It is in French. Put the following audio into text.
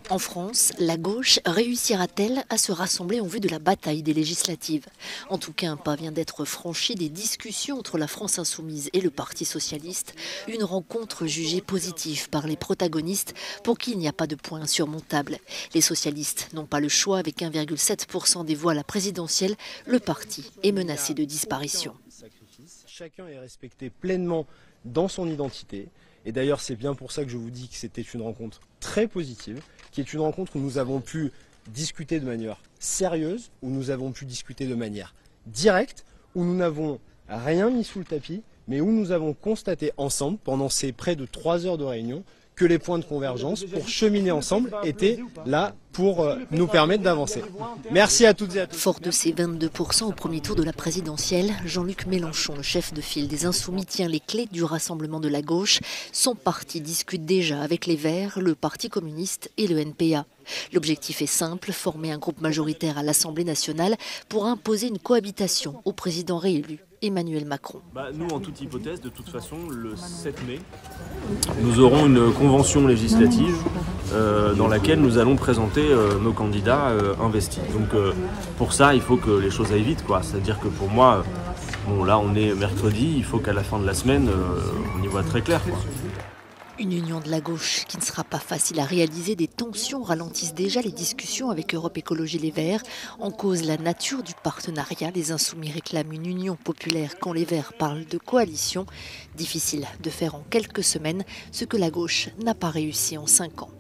En France, la gauche réussira-t-elle à se rassembler en vue de la bataille des législatives? En tout cas, un pas vient d'être franchi des discussions entre la France insoumise et le Parti socialiste, une rencontre jugée positive par les protagonistes pour qui il n'y a pas de point insurmontable. Les socialistes n'ont pas le choix, avec 1,7% des voix à la présidentielle, le parti est menacé de disparition. Chacun est respecté pleinement dans son identité. Et d'ailleurs, c'est bien pour ça que je vous dis que c'était une rencontre très positive, qui est une rencontre où nous avons pu discuter de manière sérieuse, où nous avons pu discuter de manière directe, où nous n'avons rien mis sous le tapis, mais où nous avons constaté ensemble, pendant ces près de 3 heures de réunion, que les points de convergence pour cheminer ensemble étaient là pour nous permettre d'avancer. Merci à toutes et à tous. Fort de ses 22% au premier tour de la présidentielle, Jean-Luc Mélenchon, le chef de file des Insoumis, tient les clés du rassemblement de la gauche. Son parti discute déjà avec les Verts, le Parti communiste et le NPA. L'objectif est simple, former un groupe majoritaire à l'Assemblée nationale pour imposer une cohabitation au président réélu, Emmanuel Macron. Nous, en toute hypothèse, de toute façon, le 7 mai, nous aurons une convention législative dans laquelle nous allons présenter nos candidats investis. Donc pour ça, il faut que les choses aillent vite, quoi. C'est-à-dire que pour moi, bon, là on est mercredi, il faut qu'à la fin de la semaine, on y voit très clair, quoi. Une union de la gauche qui ne sera pas facile à réaliser. Des tensions ralentissent déjà les discussions avec Europe Écologie Les Verts. En cause, la nature du partenariat. Les Insoumis réclament une union populaire quand les Verts parlent de coalition. Difficile de faire en quelques semaines ce que la gauche n'a pas réussi en 5 ans.